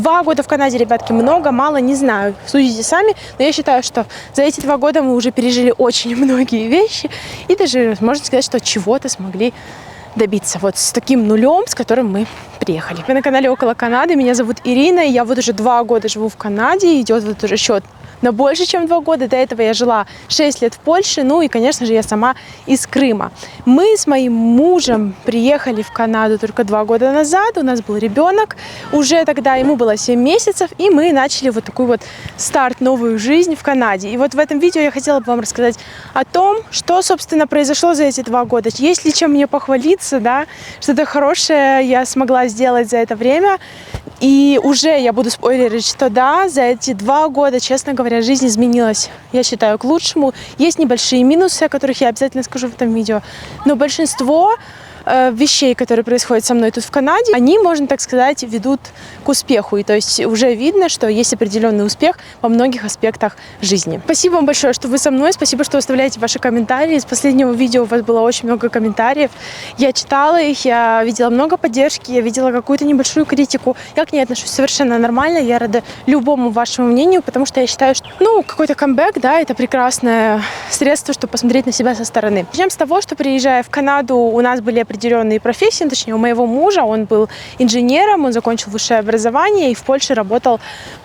2 года в Канаде, ребятки, много, мало, не знаю, судите сами, но я считаю, что за эти 2 года мы уже пережили очень многие вещи и даже, можно сказать, что чего-то смогли добиться вот с таким нулем, с которым мы приехали. Вы на канале Около Канады, меня зовут Ирина, и я вот уже 2 года живу в Канаде, идет вот уже счет на больше, чем 2 года. До этого я жила 6 лет в Польше, ну и, конечно же, я сама из Крыма. Мы с моим мужем приехали в Канаду только 2 года назад, у нас был ребенок, уже тогда ему было 7 месяцев, и мы начали вот такой вот старт, новую жизнь в Канаде. И вот в этом видео я хотела бы вам рассказать о том, что, собственно, произошло за эти 2 года, есть ли чем мне похвалиться, да, что-то хорошее я смогла сделать за это время. И уже я буду спойлерить, что да, за эти 2 года, честно говоря, жизнь изменилась, я считаю, к лучшему. Есть небольшие минусы, о которых я обязательно скажу в этом видео, но большинство вещей, которые происходят со мной тут в Канаде, они, можно так сказать, ведут к успеху. И то есть уже видно, что есть определенный успех во многих аспектах жизни. Спасибо вам большое, что вы со мной. Спасибо, что оставляете ваши комментарии. С последнего видео у вас было очень много комментариев. Я читала их, я видела много поддержки, я видела какую-то небольшую критику. Я к ней отношусь совершенно нормально. Я рада любому вашему мнению, потому что я считаю, что какой-то камбэк, да, это прекрасное средство, чтобы посмотреть на себя со стороны. Начнем с того, что, приезжая в Канаду, у нас были определенные профессии, точнее, у моего мужа, он был инженером, он закончил высшее образование и в Польше работал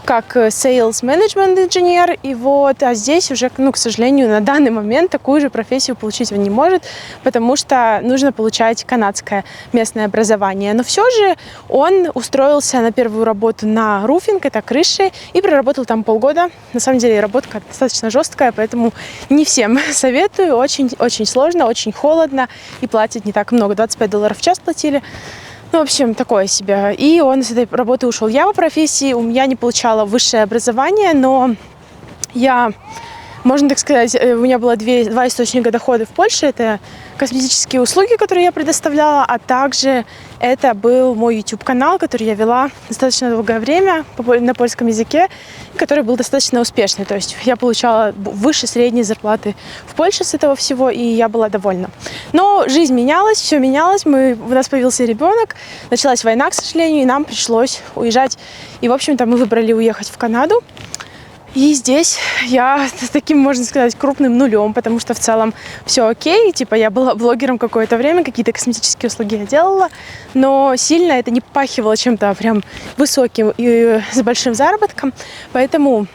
как sales management инженер, и вот, а здесь уже, к сожалению, на данный момент такую же профессию получить он не может, потому что нужно получать канадское местное образование. Но все же он устроился на первую работу на руфинг, это крыши, и проработал там полгода. На самом деле работа достаточно жесткая, поэтому не всем советую, очень сложно, очень холодно и платят не так много, $25 в час платили. В общем, такое себе. И он с этой работы ушел. Я по профессии, я не получала высшее образование, но я, можно так сказать, у меня было два источника дохода в Польше. Это косметические услуги, которые я предоставляла, а также это был мой YouTube-канал, который я вела достаточно долгое время на польском языке, который был достаточно успешный. То есть я получала выше средней зарплаты в Польше с этого всего, и я была довольна. Но жизнь менялась, все менялось. У нас появился ребенок, началась война, к сожалению, и нам пришлось уезжать. И, в общем-то, мы выбрали уехать в Канаду. И здесь я с таким, можно сказать, крупным нулем, потому что в целом все окей. Типа я была блогером какое-то время, какие-то косметические услуги я делала, но сильно это не пахивало чем-то прям высоким и с большим заработком, поэтому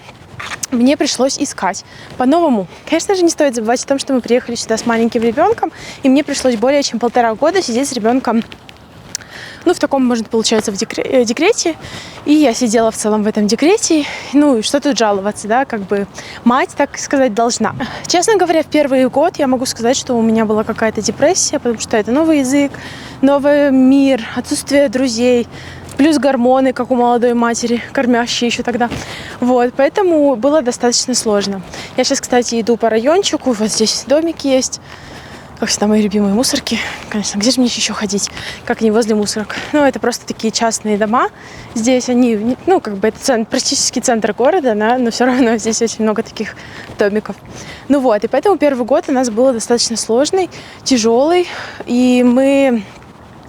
мне пришлось искать по-новому. Конечно же, не стоит забывать о том, что мы приехали сюда с маленьким ребенком, и мне пришлось более чем 1,5 года сидеть с ребенком, в таком, может, получается, в декрете. И я сидела в целом в этом декрете. И что тут жаловаться, да, мать, так сказать, должна. Честно говоря, в первый год я могу сказать, что у меня была какая-то депрессия, потому что это новый язык, новый мир, отсутствие друзей, плюс гормоны, как у молодой матери, кормящие еще тогда. Вот, поэтому было достаточно сложно. Я сейчас, кстати, иду по райончику, вот здесь домик есть. Как всегда, мои любимые мусорки. Конечно, где же мне еще ходить, как не возле мусорок? Это просто такие частные дома. Здесь они, это практически центр города, да, но все равно здесь очень много таких домиков. И поэтому первый год у нас был достаточно сложный, тяжелый, и мы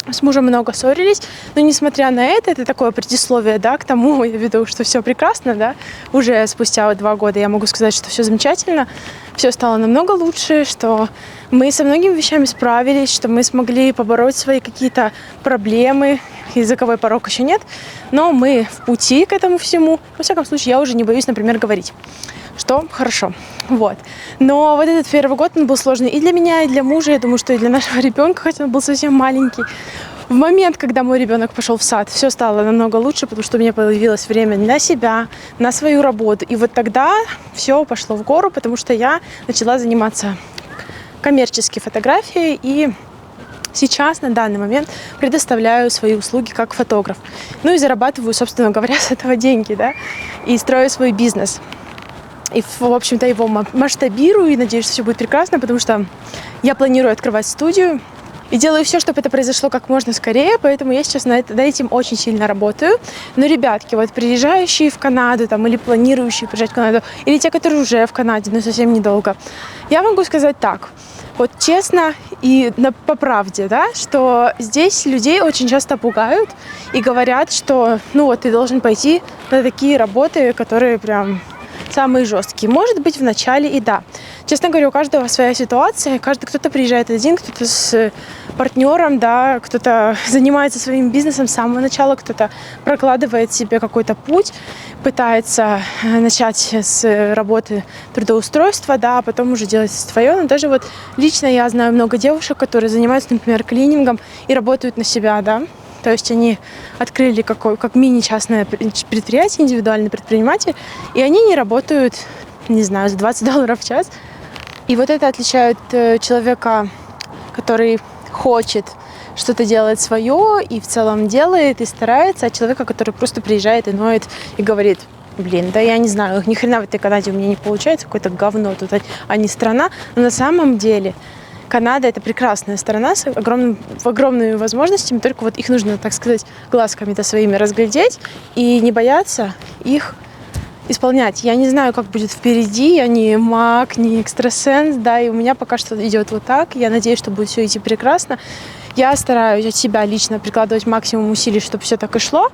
с мужем много ссорились, но несмотря на это такое предисловие, да, к тому, я веду, что все прекрасно, да, уже спустя 2 года я могу сказать, что все замечательно, все стало намного лучше, что мы со многими вещами справились, что мы смогли побороть свои какие-то проблемы, языковой порог еще нет, но мы в пути к этому всему. Во всяком случае, я уже не боюсь, например, говорить, что хорошо. Но этот первый год, он был сложный и для меня, и для мужа, я думаю, что и для нашего ребенка, хотя он был совсем маленький. В момент, когда мой ребенок пошел в сад, все стало намного лучше, потому что у меня появилось время на себя, на свою работу. И вот тогда все пошло в гору, потому что я начала заниматься коммерческой фотографией и сейчас, на данный момент, предоставляю свои услуги как фотограф. И зарабатываю, собственно говоря, с этого деньги, да, и строю свой бизнес. И, в общем-то, его масштабирую, и надеюсь, что все будет прекрасно, потому что я планирую открывать студию и делаю все, чтобы это произошло как можно скорее, поэтому я сейчас над этим очень сильно работаю. Но, ребятки, приезжающие в Канаду или планирующие приезжать в Канаду, или те, которые уже в Канаде, но совсем недолго, я могу сказать так. вот честно и по правде, да, что здесь людей очень часто пугают и говорят, что, ну вот, ты должен пойти на такие работы, которые прям самые жесткие. Может быть, в начале и да. Честно говоря, у каждого своя ситуация. Кто-то приезжает один, кто-то с партнером, да, кто-то занимается своим бизнесом с самого начала, кто-то прокладывает себе какой-то путь, пытается начать с работы трудоустройства, да, а потом уже делать свое. Но даже вот лично я знаю много девушек, которые занимаются, например, клинингом и работают на себя, да. То есть они открыли как мини-частное предприятие, индивидуальный предприниматель, и они не работают, не знаю, за $20 в час. И вот это отличает человека, который хочет что-то делать свое и в целом делает и старается, от человека, который просто приезжает и ноет и говорит: блин, да я не знаю, ни хрена в этой Канаде у меня не получается, какое-то говно тут, а не страна. Но на самом деле Канада — это прекрасная страна с огромными возможностями, только вот их нужно, так сказать, глазками-то своими разглядеть и не бояться их исполнять. Я не знаю, как будет впереди, я не маг, не экстрасенс, да, и у меня пока что идет вот так. Я надеюсь, что будет все идти прекрасно. Я стараюсь от себя лично прикладывать максимум усилий, чтобы все так и шло.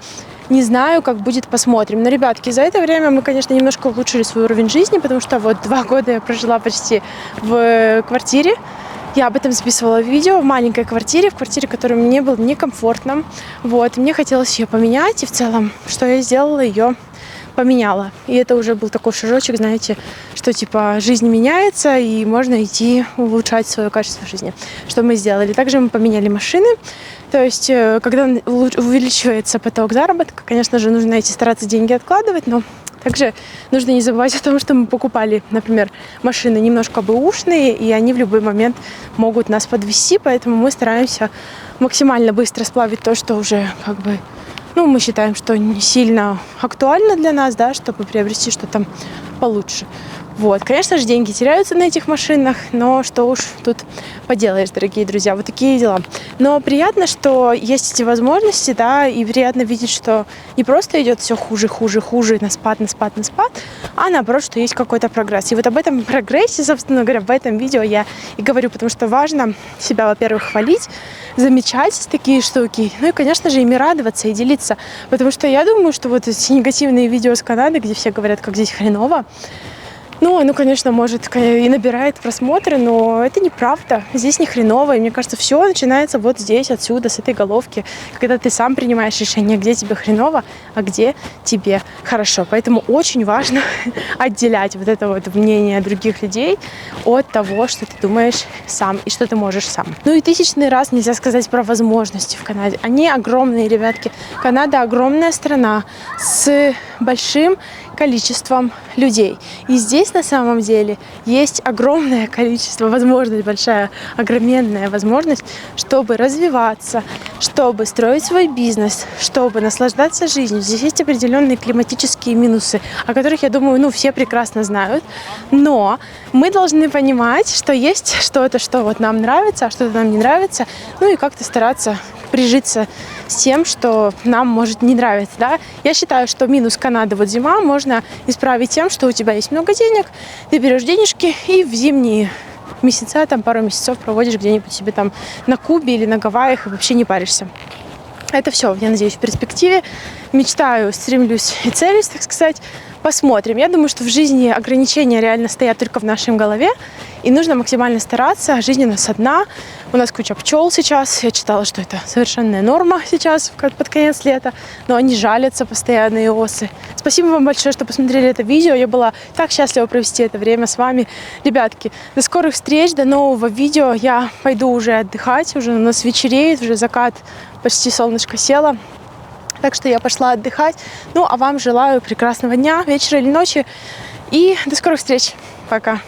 Не знаю, как будет, посмотрим. Но, ребятки, за это время мы, конечно, немножко улучшили свой уровень жизни, потому что вот 2 года я прожила почти в квартире. Я об этом записывала видео в маленькой квартире, в квартире, которая мне была некомфортна. Вот, мне хотелось ее поменять, и в целом, что я сделала, ее поменяла. И это уже был такой шажочек, знаете, что типа жизнь меняется, и можно идти улучшать свое качество жизни. Что мы сделали? Также мы поменяли машины. То есть, когда увеличивается поток заработка, конечно же, нужно стараться деньги откладывать, но также нужно не забывать о том, что мы покупали, например, машины немножко бэушные, и они в любой момент могут нас подвести, поэтому мы стараемся максимально быстро сплавить то, что уже как бы, ну, мы считаем, что не сильно актуально для нас, да, чтобы приобрести что-то получше. Вот, конечно же, деньги теряются на этих машинах, но что уж тут поделаешь, дорогие друзья, вот такие дела. Но приятно, что есть эти возможности, да, и приятно видеть, что не просто идет все хуже, на спад, а наоборот, что есть какой-то прогресс. И вот об этом прогрессе, собственно говоря, в этом видео я и говорю, потому что важно себя, во-первых, хвалить, замечать такие штуки, ну и, конечно же, ими радоваться и делиться, потому что я думаю, что вот эти негативные видео с Канады, где все говорят, как здесь хреново, ну, оно, конечно, может и набирает просмотры, но это неправда. Здесь не хреново. И мне кажется, все начинается вот здесь, отсюда, с этой головки, когда ты сам принимаешь решение, где тебе хреново, а где тебе хорошо. Поэтому очень важно отделять вот это вот мнение других людей от того, что ты думаешь сам и что ты можешь сам. Ну и тысячный раз нельзя сказать про возможности в Канаде. Они огромные, ребятки. Канада огромная страна с большим количеством людей. И здесь на самом деле есть огромное количество, возможность большая, огроменная возможность, чтобы развиваться, чтобы строить свой бизнес, чтобы наслаждаться жизнью. Здесь есть определенные климатические минусы, о которых, я думаю, ну, все прекрасно знают. Но мы должны понимать, что есть что-то, что вот нам нравится, а что-то нам не нравится, ну и как-то стараться прижиться с тем, что нам может не нравиться, да. Я считаю, что минус Канады, вот зима, можно исправить тем, что у тебя есть много денег, ты берешь денежки и в зимние месяца, там пару месяцев проводишь где-нибудь себе там на Кубе или на Гавайях и вообще не паришься. Это все, я надеюсь, в перспективе. Мечтаю, стремлюсь и целюсь, так сказать. Посмотрим. Я думаю, что в жизни ограничения реально стоят только в нашей голове. И нужно максимально стараться. Жизнь у нас одна. У нас куча пчел сейчас. Я читала, что это совершенная норма сейчас, под конец лета. Но они жалятся, постоянные осы. Спасибо вам большое, что посмотрели это видео. Я была так счастлива провести это время с вами. Ребятки, до скорых встреч, до нового видео. Я пойду уже отдыхать. Уже у нас вечереет, уже закат, почти солнышко село. Так что я пошла отдыхать. Ну, а вам желаю прекрасного дня, вечера или ночи. И до скорых встреч. Пока.